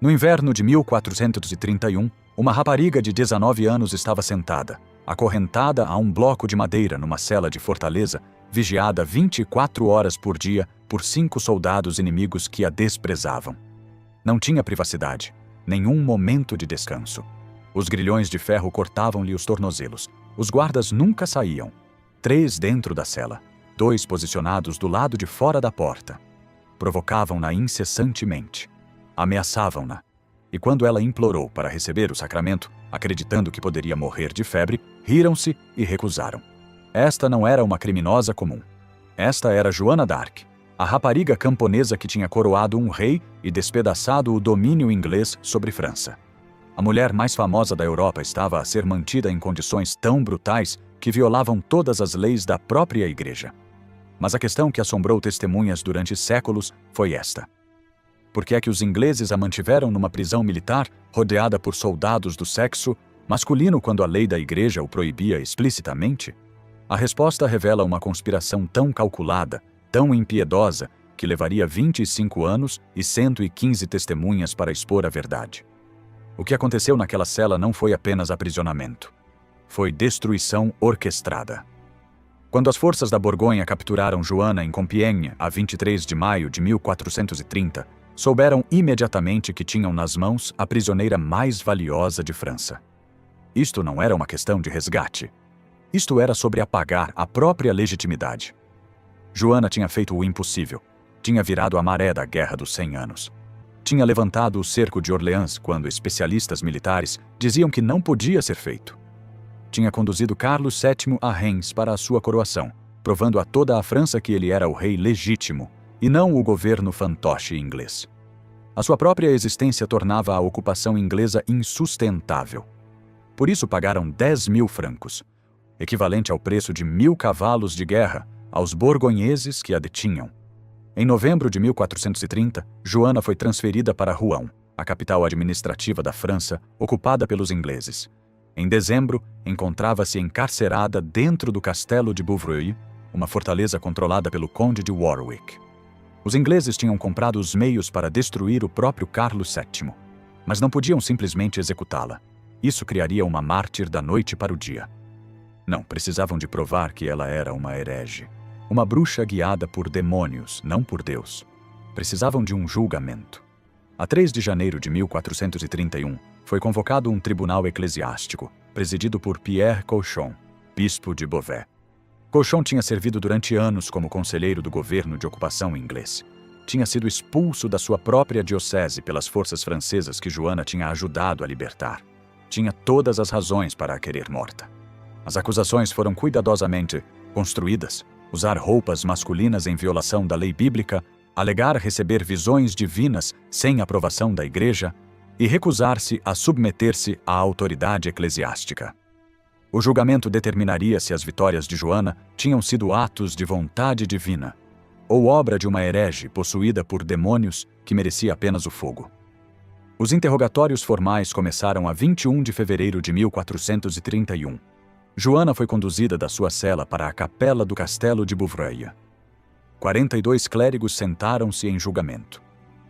No inverno de 1431, uma rapariga de 19 anos estava sentada, acorrentada a um bloco de madeira numa cela de fortaleza, vigiada 24 horas por dia por 5 soldados inimigos que a desprezavam. Não tinha privacidade, nenhum momento de descanso. Os grilhões de ferro cortavam-lhe os tornozelos. Os guardas nunca saíam. 3 dentro da cela, 2 posicionados do lado de fora da porta. Provocavam-na incessantemente. Ameaçavam-na. E quando ela implorou para receber o sacramento, acreditando que poderia morrer de febre, riram-se e recusaram. Esta não era uma criminosa comum. Esta era Joana d'Arc, a rapariga camponesa que tinha coroado um rei e despedaçado o domínio inglês sobre França. A mulher mais famosa da Europa estava a ser mantida em condições tão brutais que violavam todas as leis da própria Igreja. Mas a questão que assombrou testemunhas durante séculos foi esta: por que é que os ingleses a mantiveram numa prisão militar, rodeada por soldados do sexo masculino quando a lei da Igreja o proibia explicitamente? A resposta revela uma conspiração tão calculada, tão impiedosa, que levaria 25 anos e 115 testemunhas para expor a verdade. O que aconteceu naquela cela não foi apenas aprisionamento. Foi destruição orquestrada. Quando as forças da Borgonha capturaram Joana em Compiègne, a 23 de maio de 1430, souberam imediatamente que tinham nas mãos a prisioneira mais valiosa de França. Isto não era uma questão de resgate. Isto era sobre apagar a própria legitimidade. Joana tinha feito o impossível. Tinha virado a maré da Guerra dos 100 Anos. Tinha levantado o cerco de Orleans quando especialistas militares diziam que não podia ser feito. Tinha conduzido Carlos VII a Reims para a sua coroação, provando a toda a França que ele era o rei legítimo, e não o governo fantoche inglês. A sua própria existência tornava a ocupação inglesa insustentável. Por isso pagaram 10.000 francos, equivalente ao preço de 1.000 cavalos de guerra, aos borgonheses que a detinham. Em novembro de 1430, Joana foi transferida para Rouen, a capital administrativa da França, ocupada pelos ingleses. Em dezembro, encontrava-se encarcerada dentro do castelo de Beauvreuil, uma fortaleza controlada pelo conde de Warwick. Os ingleses tinham comprado os meios para destruir o próprio Carlos VII, mas não podiam simplesmente executá-la. Isso criaria uma mártir da noite para o dia. Não, precisavam de provar que ela era uma herege. Uma bruxa guiada por demônios, não por Deus. Precisavam de um julgamento. A 3 de janeiro de 1431, foi convocado um tribunal eclesiástico, presidido por Pierre Cauchon, bispo de Beauvais. Cauchon tinha servido durante anos como conselheiro do governo de ocupação inglês. Tinha sido expulso da sua própria diocese pelas forças francesas que Joana tinha ajudado a libertar. Tinha todas as razões para a querer morta. As acusações foram cuidadosamente construídas. Usar roupas masculinas em violação da lei bíblica, alegar receber visões divinas sem aprovação da Igreja e recusar-se a submeter-se à autoridade eclesiástica. O julgamento determinaria se as vitórias de Joana tinham sido atos de vontade divina ou obra de uma herege possuída por demônios que merecia apenas o fogo. Os interrogatórios formais começaram a 21 de fevereiro de 1431. Joana foi conduzida da sua cela para a capela do castelo de Beauvreuil. 42 clérigos sentaram-se em julgamento.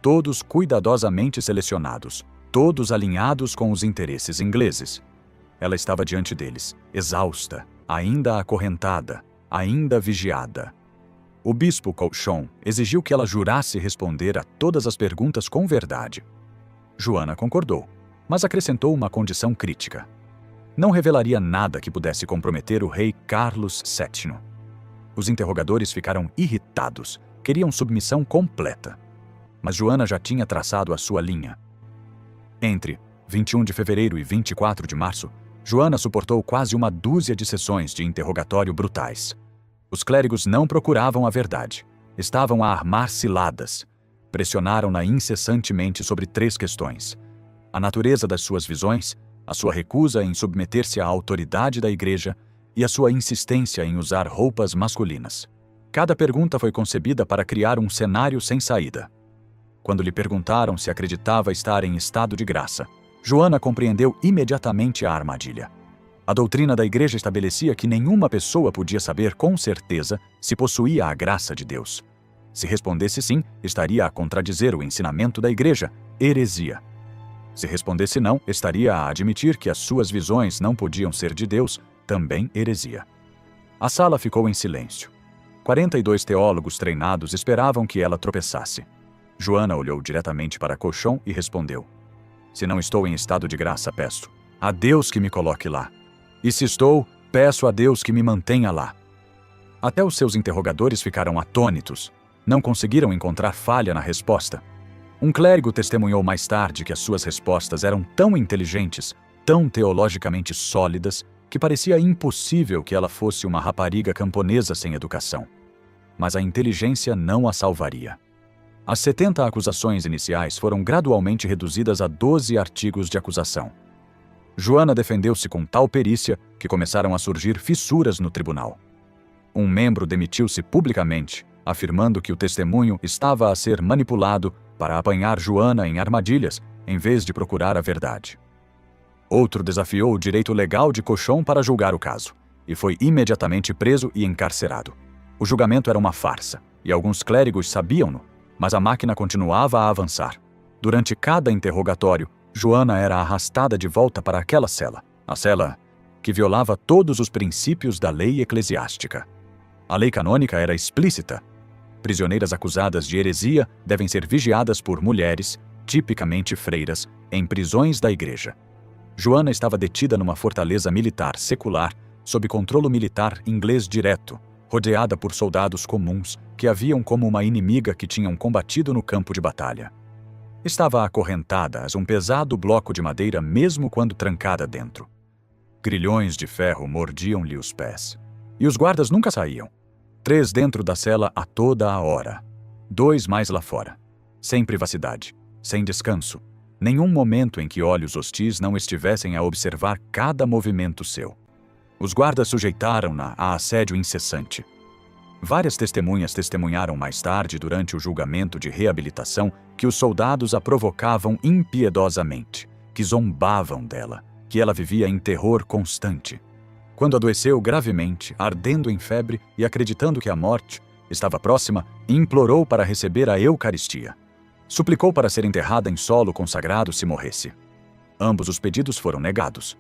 Todos cuidadosamente selecionados, todos alinhados com os interesses ingleses. Ela estava diante deles, exausta, ainda acorrentada, ainda vigiada. O bispo Cauchon exigiu que ela jurasse responder a todas as perguntas com verdade. Joana concordou, mas acrescentou uma condição crítica. Não revelaria nada que pudesse comprometer o rei Carlos VII. Os interrogadores ficaram irritados, queriam submissão completa. Mas Joana já tinha traçado a sua linha. Entre 21 de fevereiro e 24 de março, Joana suportou quase uma dúzia de sessões de interrogatório brutais. Os clérigos não procuravam a verdade. Estavam a armar ciladas. Pressionaram-na incessantemente sobre 3 questões: a natureza das suas visões, a sua recusa em submeter-se à autoridade da Igreja e a sua insistência em usar roupas masculinas. Cada pergunta foi concebida para criar um cenário sem saída. Quando lhe perguntaram se acreditava estar em estado de graça, Joana compreendeu imediatamente a armadilha. A doutrina da Igreja estabelecia que nenhuma pessoa podia saber com certeza se possuía a graça de Deus. Se respondesse sim, estaria a contradizer o ensinamento da Igreja, heresia. Se respondesse não, estaria a admitir que as suas visões não podiam ser de Deus, também heresia. A sala ficou em silêncio. 42 teólogos treinados esperavam que ela tropeçasse. Joana olhou diretamente para Cochon e respondeu: se não estou em estado de graça, peço a Deus que me coloque lá. E se estou, peço a Deus que me mantenha lá. Até os seus interrogadores ficaram atônitos. Não conseguiram encontrar falha na resposta. Um clérigo testemunhou mais tarde que as suas respostas eram tão inteligentes, tão teologicamente sólidas, que parecia impossível que ela fosse uma rapariga camponesa sem educação. Mas a inteligência não a salvaria. As 70 acusações iniciais foram gradualmente reduzidas a 12 artigos de acusação. Joana defendeu-se com tal perícia que começaram a surgir fissuras no tribunal. Um membro demitiu-se publicamente, afirmando que o testemunho estava a ser manipulado para apanhar Joana em armadilhas, em vez de procurar a verdade. Outro desafiou o direito legal de Cochon para julgar o caso, e foi imediatamente preso e encarcerado. O julgamento era uma farsa, e alguns clérigos sabiam-no, mas a máquina continuava a avançar. Durante cada interrogatório, Joana era arrastada de volta para aquela cela, a cela que violava todos os princípios da lei eclesiástica. A lei canônica era explícita. Prisioneiras acusadas de heresia devem ser vigiadas por mulheres, tipicamente freiras, em prisões da igreja. Joana estava detida numa fortaleza militar secular, sob controle militar inglês direto, rodeada por soldados comuns que a viam como uma inimiga que tinham combatido no campo de batalha. Estava acorrentada a um pesado bloco de madeira mesmo quando trancada dentro. Grilhões de ferro mordiam-lhe os pés. E os guardas nunca saíam. 3 dentro da cela a toda a hora. 2 mais lá fora. Sem privacidade, sem descanso. Nenhum momento em que olhos hostis não estivessem a observar cada movimento seu. Os guardas sujeitaram-na a assédio incessante. Várias testemunhas testemunharam mais tarde, durante o julgamento de reabilitação, que os soldados a provocavam impiedosamente, que zombavam dela, que ela vivia em terror constante. Quando adoeceu gravemente, ardendo em febre e acreditando que a morte estava próxima, implorou para receber a Eucaristia. Suplicou para ser enterrada em solo consagrado se morresse. Ambos os pedidos foram negados.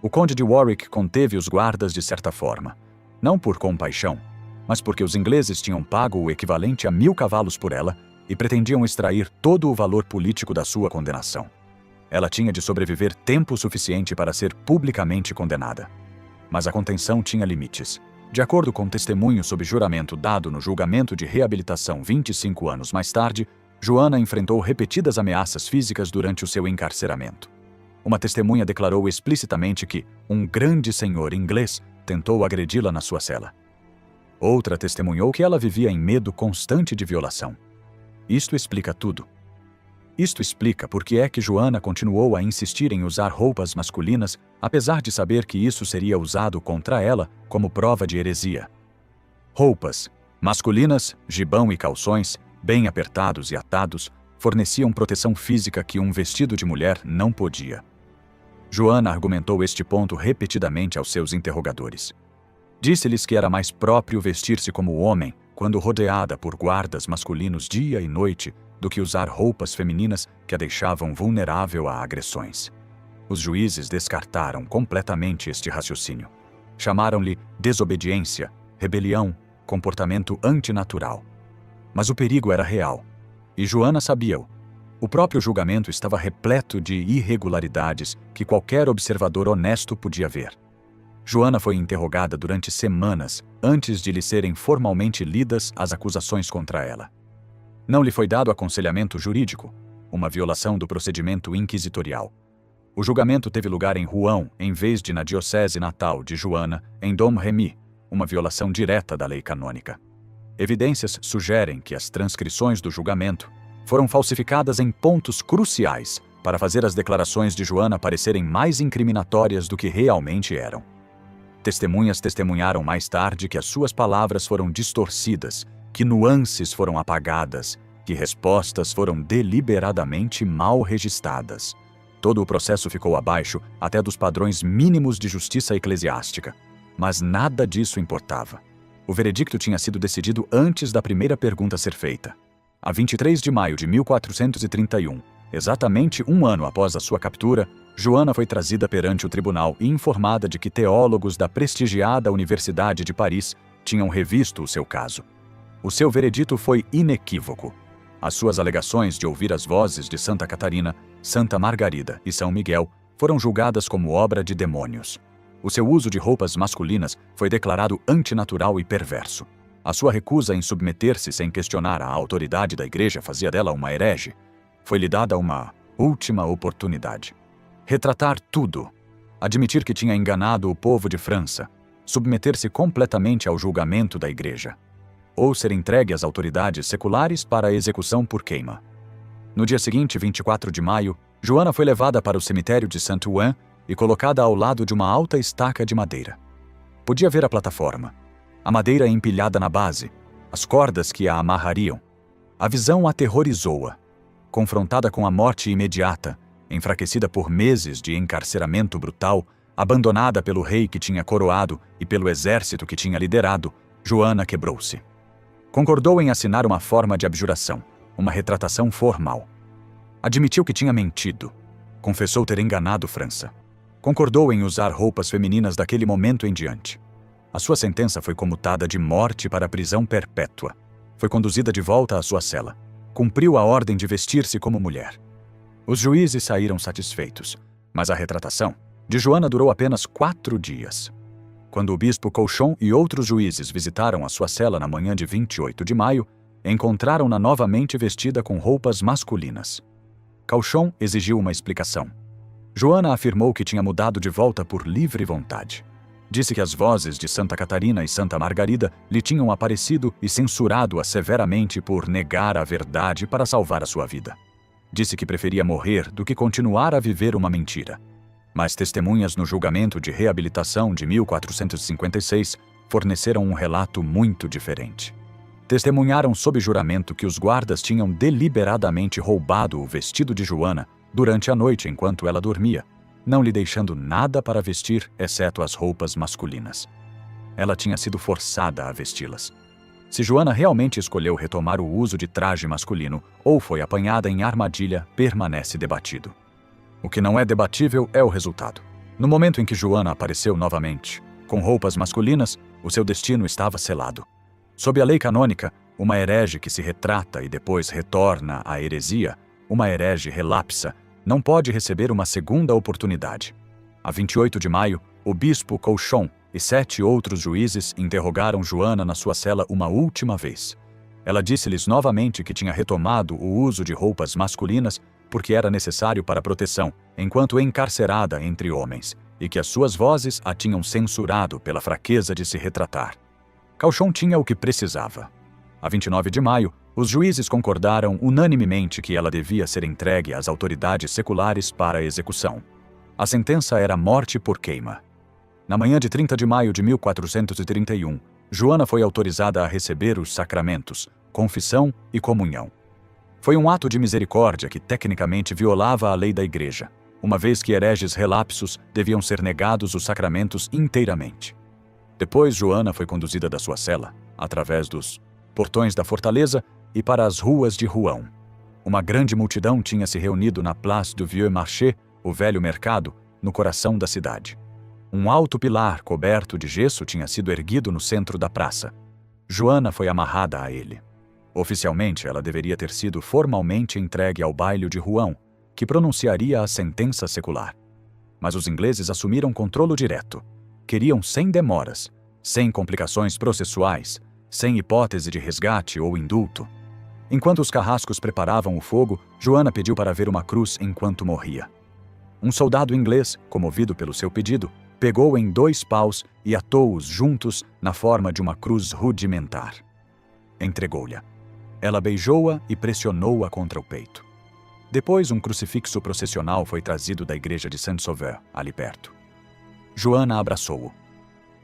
O conde de Warwick conteve os guardas de certa forma, não por compaixão, mas porque os ingleses tinham pago o equivalente a 1000 cavalos por ela e pretendiam extrair todo o valor político da sua condenação. Ela tinha de sobreviver tempo suficiente para ser publicamente condenada. Mas a contenção tinha limites. De acordo com testemunho sob juramento dado no julgamento de reabilitação 25 anos mais tarde, Joana enfrentou repetidas ameaças físicas durante o seu encarceramento. Uma testemunha declarou explicitamente que um grande senhor inglês tentou agredi-la na sua cela. Outra testemunhou que ela vivia em medo constante de violação. Isto explica tudo. Isto explica por que é que Joana continuou a insistir em usar roupas masculinas, apesar de saber que isso seria usado contra ela como prova de heresia. Roupas masculinas, gibão e calções, bem apertados e atados, forneciam proteção física que um vestido de mulher não podia. Joana argumentou este ponto repetidamente aos seus interrogadores. Disse-lhes que era mais próprio vestir-se como homem quando rodeada por guardas masculinos dia e noite do que usar roupas femininas que a deixavam vulnerável a agressões. Os juízes descartaram completamente este raciocínio. Chamaram-lhe desobediência, rebelião, comportamento antinatural. Mas o perigo era real, e Joana sabia-o. O próprio julgamento estava repleto de irregularidades que qualquer observador honesto podia ver. Joana foi interrogada durante semanas antes de lhe serem formalmente lidas as acusações contra ela. Não lhe foi dado aconselhamento jurídico, uma violação do procedimento inquisitorial. O julgamento teve lugar em Rouen, em vez de na diocese natal de Joana, em Domremy, uma violação direta da lei canônica. Evidências sugerem que as transcrições do julgamento foram falsificadas em pontos cruciais para fazer as declarações de Joana parecerem mais incriminatórias do que realmente eram. Testemunhas testemunharam mais tarde que as suas palavras foram distorcidas, que nuances foram apagadas, que respostas foram deliberadamente mal registradas. Todo o processo ficou abaixo até dos padrões mínimos de justiça eclesiástica. Mas nada disso importava. O veredicto tinha sido decidido antes da primeira pergunta ser feita. A 23 de maio de 1431, Exatamente um ano após a sua captura, Joana foi trazida perante o tribunal e informada de que teólogos da prestigiada Universidade de Paris tinham revisto o seu caso. O seu veredito foi inequívoco. As suas alegações de ouvir as vozes de Santa Catarina, Santa Margarida e São Miguel foram julgadas como obra de demônios. O seu uso de roupas masculinas foi declarado antinatural e perverso. A sua recusa em submeter-se sem questionar a autoridade da igreja fazia dela uma herege. Foi-lhe dada uma última oportunidade. Retratar tudo. Admitir que tinha enganado o povo de França. Submeter-se completamente ao julgamento da igreja. Ou ser entregue às autoridades seculares para a execução por queima. No dia seguinte, 24 de maio, Joana foi levada para o cemitério de Saint-Ouen e colocada ao lado de uma alta estaca de madeira. Podia ver a plataforma, a madeira empilhada na base, as cordas que a amarrariam. A visão aterrorizou-a. Confrontada com a morte imediata, enfraquecida por meses de encarceramento brutal, abandonada pelo rei que tinha coroado e pelo exército que tinha liderado, Joana quebrou-se. Concordou em assinar uma forma de abjuração, uma retratação formal. Admitiu que tinha mentido. Confessou ter enganado França. Concordou em usar roupas femininas daquele momento em diante. A sua sentença foi comutada de morte para prisão perpétua. Foi conduzida de volta à sua cela. Cumpriu a ordem de vestir-se como mulher. Os juízes saíram satisfeitos, mas a retratação de Joana durou apenas 4 dias. Quando o bispo Cauchon e outros juízes visitaram a sua cela na manhã de 28 de maio, encontraram-na novamente vestida com roupas masculinas. Cauchon exigiu uma explicação. Joana afirmou que tinha mudado de volta por livre vontade. Disse que as vozes de Santa Catarina e Santa Margarida lhe tinham aparecido e censurado-a severamente por negar a verdade para salvar a sua vida. Disse que preferia morrer do que continuar a viver uma mentira. Mas testemunhas no julgamento de reabilitação de 1456 forneceram um relato muito diferente. Testemunharam sob juramento que os guardas tinham deliberadamente roubado o vestido de Joana durante a noite enquanto ela dormia, não lhe deixando nada para vestir exceto as roupas masculinas. Ela tinha sido forçada a vesti-las. Se Joana realmente escolheu retomar o uso de traje masculino ou foi apanhada em armadilha, permanece debatido. O que não é debatível é o resultado. No momento em que Joana apareceu novamente, com roupas masculinas, o seu destino estava selado. Sob a lei canônica, uma herege que se retrata e depois retorna à heresia, uma herege relapsa, não pode receber uma segunda oportunidade. A 28 de maio, o bispo Cauchon e 7 outros juízes interrogaram Joana na sua cela uma última vez. Ela disse-lhes novamente que tinha retomado o uso de roupas masculinas porque era necessário para proteção, enquanto encarcerada entre homens, e que as suas vozes a tinham censurado pela fraqueza de se retratar. Cauchon tinha o que precisava. A 29 de maio, os juízes concordaram unanimemente que ela devia ser entregue às autoridades seculares para a execução. A sentença era morte por queima. Na manhã de 30 de maio de 1431, Joana foi autorizada a receber os sacramentos, confissão e comunhão. Foi um ato de misericórdia que tecnicamente violava a lei da Igreja, uma vez que hereges relapsos deviam ser negados os sacramentos inteiramente. Depois, Joana foi conduzida da sua cela, através dos portões da fortaleza e para as ruas de Rouen. Uma grande multidão tinha se reunido na Place du Vieux Marché, o velho mercado, no coração da cidade. Um alto pilar coberto de gesso tinha sido erguido no centro da praça. Joana foi amarrada a ele. Oficialmente, ela deveria ter sido formalmente entregue ao baile de Rouen, que pronunciaria a sentença secular. Mas os ingleses assumiram controle direto. Queriam sem demoras, sem complicações processuais, sem hipótese de resgate ou indulto. Enquanto os carrascos preparavam o fogo, Joana pediu para ver uma cruz enquanto morria. Um soldado inglês, comovido pelo seu pedido, pegou em 2 paus e atou-os juntos na forma de uma cruz rudimentar. Entregou-lhe. Ela beijou-a e pressionou-a contra o peito. Depois, um crucifixo processional foi trazido da igreja de Saint-Sauveur, ali perto. Joana abraçou-o.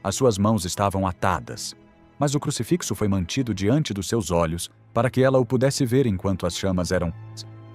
As suas mãos estavam atadas, mas o crucifixo foi mantido diante dos seus olhos para que ela o pudesse ver enquanto as chamas eram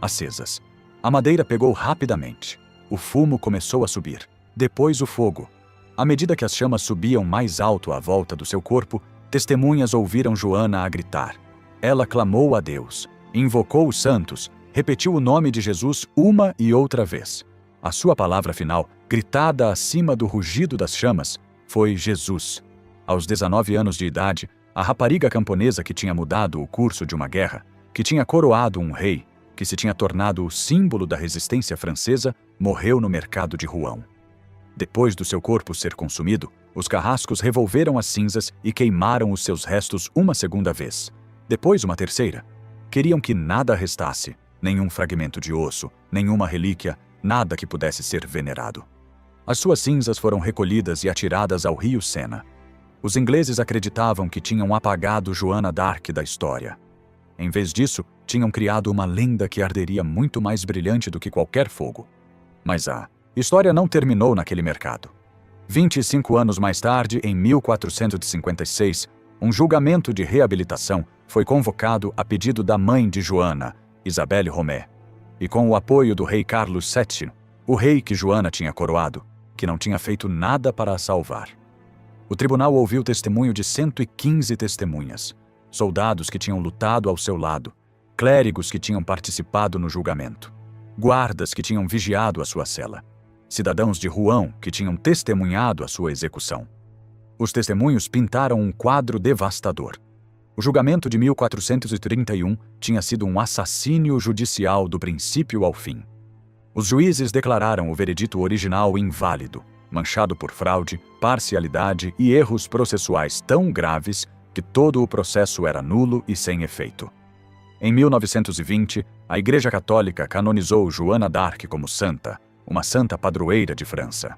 acesas. A madeira pegou rapidamente. O fumo começou a subir. Depois o fogo. À medida que as chamas subiam mais alto à volta do seu corpo, testemunhas ouviram Joana a gritar. Ela clamou a Deus, invocou os santos, repetiu o nome de Jesus uma e outra vez. A sua palavra final, gritada acima do rugido das chamas, foi Jesus. Aos 19 anos de idade, a rapariga camponesa que tinha mudado o curso de uma guerra, que tinha coroado um rei, que se tinha tornado o símbolo da resistência francesa, morreu no mercado de Rouen. Depois do seu corpo ser consumido, os carrascos revolveram as cinzas e queimaram os seus restos uma segunda vez. Depois uma terceira. Queriam que nada restasse, nenhum fragmento de osso, nenhuma relíquia, nada que pudesse ser venerado. As suas cinzas foram recolhidas e atiradas ao rio Sena. Os ingleses acreditavam que tinham apagado Joana d'Arc da história. Em vez disso, tinham criado uma lenda que arderia muito mais brilhante do que qualquer fogo. Mas a história não terminou naquele mercado. 25 anos mais tarde, em 1456, um julgamento de reabilitação foi convocado a pedido da mãe de Joana, Isabelle Romé, e com o apoio do rei Carlos VII, o rei que Joana tinha coroado, que não tinha feito nada para a salvar. O tribunal ouviu testemunho de 115 testemunhas, soldados que tinham lutado ao seu lado, clérigos que tinham participado no julgamento, guardas que tinham vigiado a sua cela, cidadãos de Rouen que tinham testemunhado a sua execução. Os testemunhos pintaram um quadro devastador. O julgamento de 1431 tinha sido um assassínio judicial do princípio ao fim. Os juízes declararam o veredito original inválido, manchado por fraude, parcialidade e erros processuais tão graves que todo o processo era nulo e sem efeito. Em 1920, a Igreja Católica canonizou Joana d'Arc como santa, uma santa padroeira de França.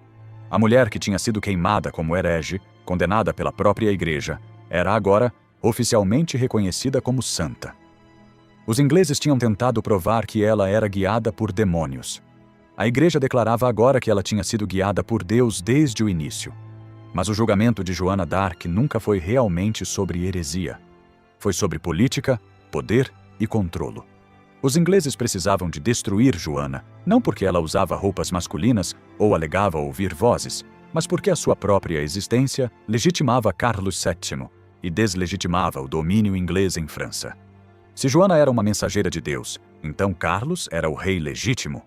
A mulher que tinha sido queimada como herege, condenada pela própria Igreja, era agora oficialmente reconhecida como santa. Os ingleses tinham tentado provar que ela era guiada por demônios. A Igreja declarava agora que ela tinha sido guiada por Deus desde o início. Mas o julgamento de Joana d'Arc nunca foi realmente sobre heresia. Foi sobre política, poder e controlo. Os ingleses precisavam de destruir Joana, não porque ela usava roupas masculinas ou alegava ouvir vozes, mas porque a sua própria existência legitimava Carlos VII e deslegitimava o domínio inglês em França. Se Joana era uma mensageira de Deus, então Carlos era o rei legítimo.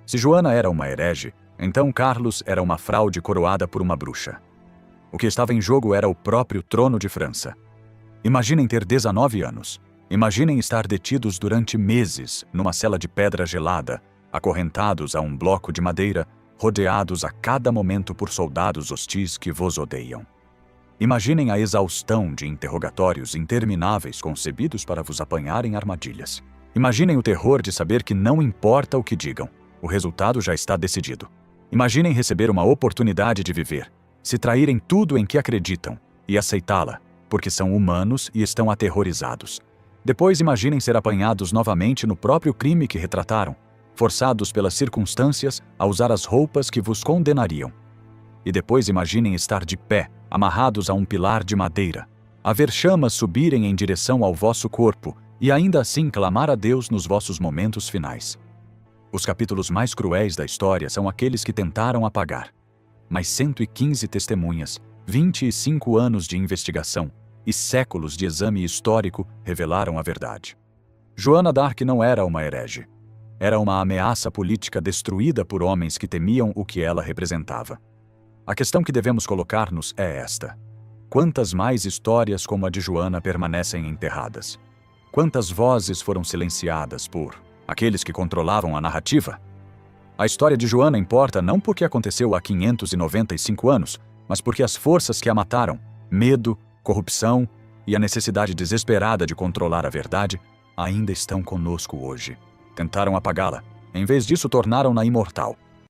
Se Joana era uma herege, então Carlos era uma fraude coroada por uma bruxa. O que estava em jogo era o próprio trono de França. Imaginem ter 19 anos. Imaginem estar detidos durante meses numa cela de pedra gelada, acorrentados a um bloco de madeira, rodeados a cada momento por soldados hostis que vos odeiam. Imaginem a exaustão de interrogatórios intermináveis concebidos para vos apanhar em armadilhas. Imaginem o terror de saber que não importa o que digam, o resultado já está decidido. Imaginem receber uma oportunidade de viver, se traírem tudo em que acreditam e aceitá-la, porque são humanos e estão aterrorizados. Depois imaginem ser apanhados novamente no próprio crime que retrataram, forçados pelas circunstâncias a usar as roupas que vos condenariam. E depois imaginem estar de pé, amarrados a um pilar de madeira, a ver chamas subirem em direção ao vosso corpo e ainda assim clamar a Deus nos vossos momentos finais. Os capítulos mais cruéis da história são aqueles que tentaram apagar. Mas 115 testemunhas, 25 anos de investigação e séculos de exame histórico revelaram a verdade. Joana d'Arc não era uma herege. Era uma ameaça política destruída por homens que temiam o que ela representava. A questão que devemos colocar-nos é esta: quantas mais histórias como a de Joana permanecem enterradas? Quantas vozes foram silenciadas por aqueles que controlavam a narrativa? A história de Joana importa não porque aconteceu há 595 anos, mas porque as forças que a mataram, medo, corrupção e a necessidade desesperada de controlar a verdade, ainda estão conosco hoje. Tentaram apagá-la. Em vez disso, tornaram-na imortal.